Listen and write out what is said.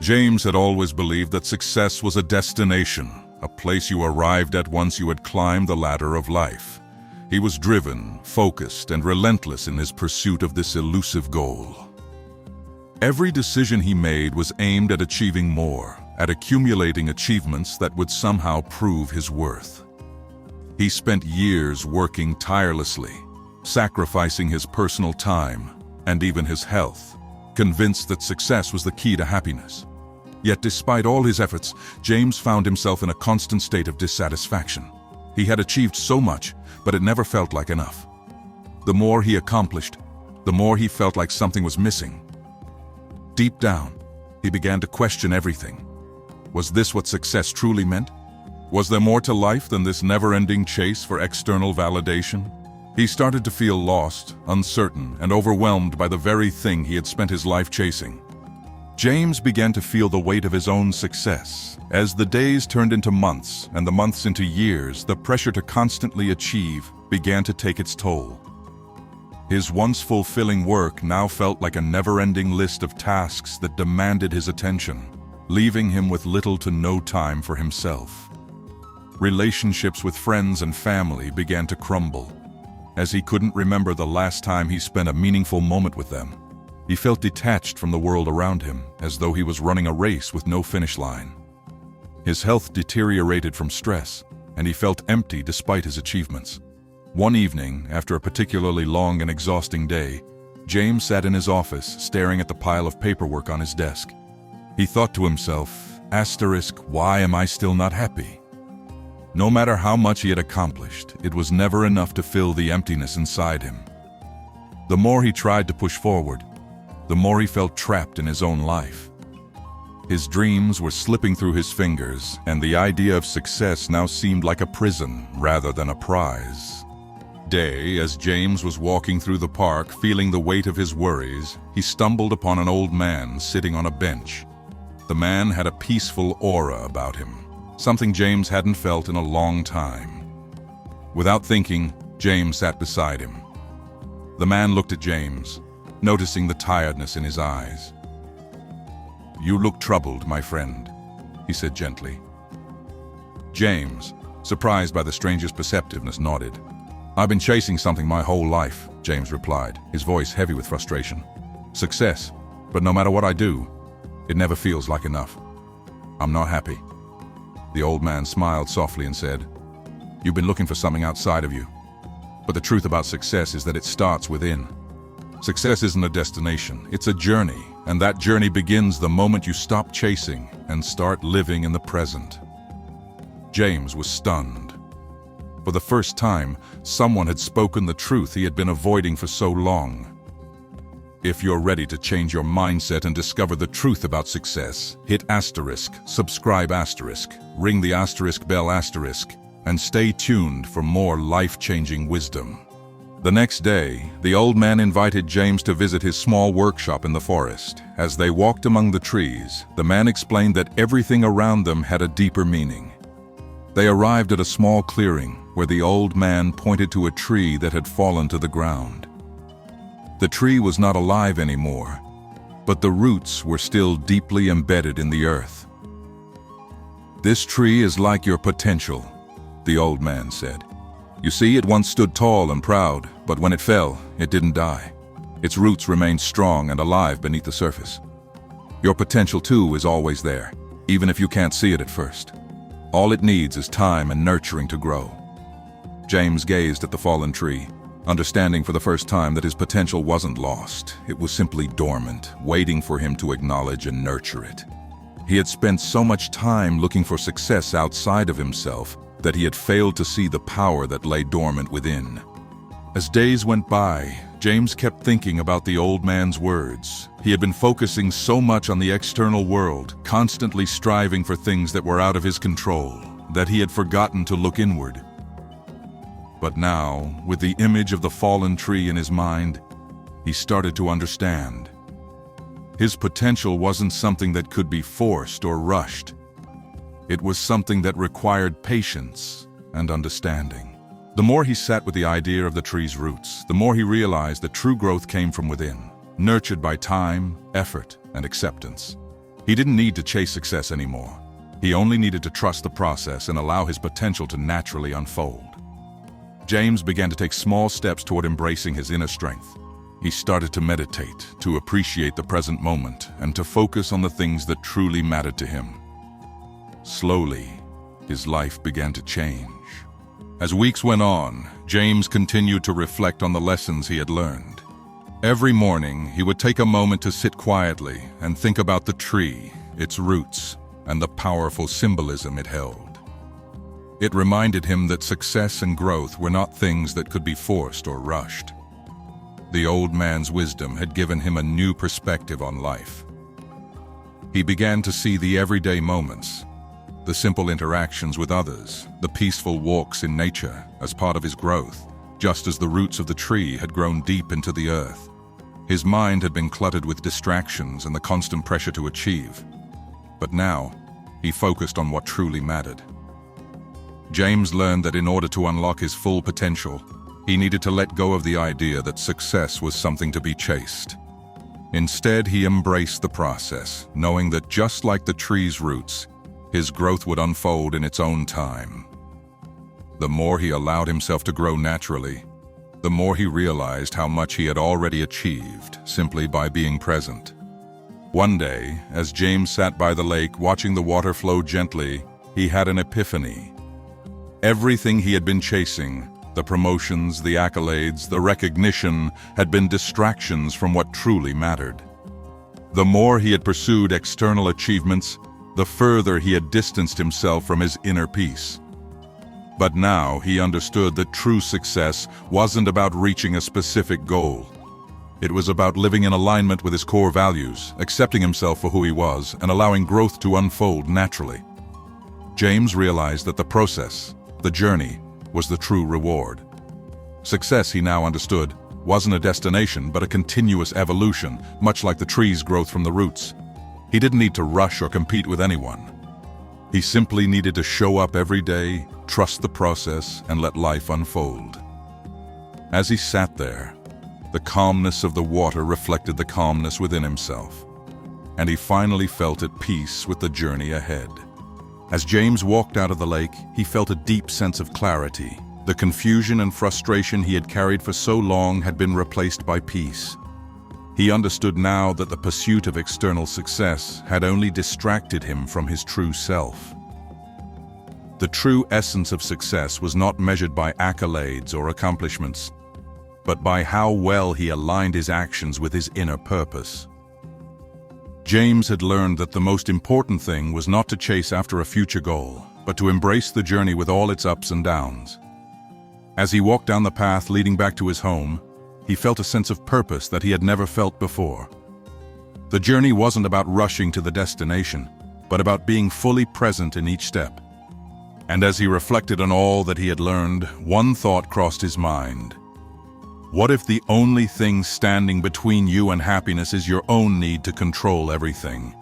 James had always believed that success was a destination, a place you arrived at once you had climbed the ladder of life. He was driven, focused, and relentless in his pursuit of this elusive goal. Every decision he made was aimed at achieving more, at accumulating achievements that would somehow prove his worth. He spent years working tirelessly, sacrificing his personal time and even his health, convinced that success was the key to happiness. Yet despite all his efforts, James found himself in a constant state of dissatisfaction. He had achieved so much, but it never felt like enough. The more he accomplished, the more he felt like something was missing. Deep down, he began to question everything. Was this what success truly meant? Was there more to life than this never-ending chase for external validation? He started to feel lost, uncertain, and overwhelmed by the very thing he had spent his life chasing. James began to feel the weight of his own success. As the days turned into months and the months into years, the pressure to constantly achieve began to take its toll. His once fulfilling work now felt like a never-ending list of tasks that demanded his attention, leaving him with little to no time for himself. Relationships with friends and family began to crumble, as he couldn't remember the last time he spent a meaningful moment with them. He felt detached from the world around him, as though he was running a race with no finish line. His health deteriorated from stress, and he felt empty despite his achievements. One evening, after a particularly long and exhausting day, James sat in his office, staring at the pile of paperwork on his desk. He thought to himself, why am I still not happy? No matter how much he had accomplished, it was never enough to fill the emptiness inside him. The more he tried to push forward, the more he felt trapped in his own life. His dreams were slipping through his fingers, and the idea of success now seemed like a prison rather than a prize. As James was walking through the park, feeling the weight of his worries, he stumbled upon an old man sitting on a bench. The man had a peaceful aura about him, something James hadn't felt in a long time. Without thinking, James sat beside him. The man looked at James, noticing the tiredness in his eyes. "You look troubled, my friend," he said gently. James, surprised by the stranger's perceptiveness, nodded. "I've been chasing something my whole life," James replied, his voice heavy with frustration. "Success, but no matter what I do, it never feels like enough. I'm not happy." The old man smiled softly and said, "You've been looking for something outside of you. But the truth about success is that it starts within. Success isn't a destination, it's a journey, and that journey begins the moment you stop chasing and start living in the present." James was stunned. For the first time, someone had spoken the truth he had been avoiding for so long. If you're ready to change your mindset and discover the truth about success, hit asterisk, subscribe asterisk, ring the asterisk bell asterisk, and stay tuned for more life-changing wisdom. The next day, the old man invited James to visit his small workshop in the forest. As they walked among the trees, the man explained that everything around them had a deeper meaning. They arrived at a small clearing where the old man pointed to a tree that had fallen to the ground. The tree was not alive anymore, but the roots were still deeply embedded in the earth. "This tree is like your potential," the old man said. "You see, it once stood tall and proud, but when it fell, it didn't die. Its roots remained strong and alive beneath the surface. Your potential too is always there, even if you can't see it at first. All it needs is time and nurturing to grow." James gazed at the fallen tree, understanding for the first time that his potential wasn't lost. It was simply dormant, waiting for him to acknowledge and nurture it. He had spent so much time looking for success outside of himself that he had failed to see the power that lay dormant within. As days went by, James kept thinking about the old man's words. He had been focusing so much on the external world, constantly striving for things that were out of his control, that he had forgotten to look inward. But now, with the image of the fallen tree in his mind, he started to understand. His potential wasn't something that could be forced or rushed. It was something that required patience and understanding. The more he sat with the idea of the tree's roots, the more he realized that true growth came from within, nurtured by time, effort, and acceptance. He didn't need to chase success anymore. He only needed to trust the process and allow his potential to naturally unfold. James began to take small steps toward embracing his inner strength. He started to meditate, to appreciate the present moment, and to focus on the things that truly mattered to him. Slowly, his life began to change. As weeks went on, James continued to reflect on the lessons he had learned. Every morning, he would take a moment to sit quietly and think about the tree, its roots, and the powerful symbolism it held. It reminded him that success and growth were not things that could be forced or rushed. The old man's wisdom had given him a new perspective on life. He began to see the everyday moments, the simple interactions with others, the peaceful walks in nature as part of his growth, just as the roots of the tree had grown deep into the earth. His mind had been cluttered with distractions and the constant pressure to achieve. But now, he focused on what truly mattered. James learned that in order to unlock his full potential, he needed to let go of the idea that success was something to be chased. Instead, he embraced the process, knowing that just like the tree's roots, his growth would unfold in its own time. The more he allowed himself to grow naturally, the more he realized how much he had already achieved simply by being present. One day, as James sat by the lake watching the water flow gently, he had an epiphany. Everything he had been chasing, the promotions, the accolades, the recognition, had been distractions from what truly mattered. The more he had pursued external achievements, the further he had distanced himself from his inner peace. But now he understood that true success wasn't about reaching a specific goal. It was about living in alignment with his core values, accepting himself for who he was, and allowing growth to unfold naturally. James realized that the process, the journey, was the true reward. Success, he now understood, wasn't a destination but a continuous evolution, much like the tree's growth from the roots. He didn't need to rush or compete with anyone. He simply needed to show up every day, trust the process, and let life unfold. As he sat there, the calmness of the water reflected the calmness within himself, and he finally felt at peace with the journey ahead. As James walked out of the lake, he felt a deep sense of clarity. The confusion and frustration he had carried for so long had been replaced by peace. He understood now that the pursuit of external success had only distracted him from his true self. The true essence of success was not measured by accolades or accomplishments, but by how well he aligned his actions with his inner purpose. James had learned that the most important thing was not to chase after a future goal, but to embrace the journey with all its ups and downs. As he walked down the path leading back to his home, he felt a sense of purpose that he had never felt before. The journey wasn't about rushing to the destination, but about being fully present in each step. And as he reflected on all that he had learned, one thought crossed his mind. What if the only thing standing between you and happiness is your own need to control everything?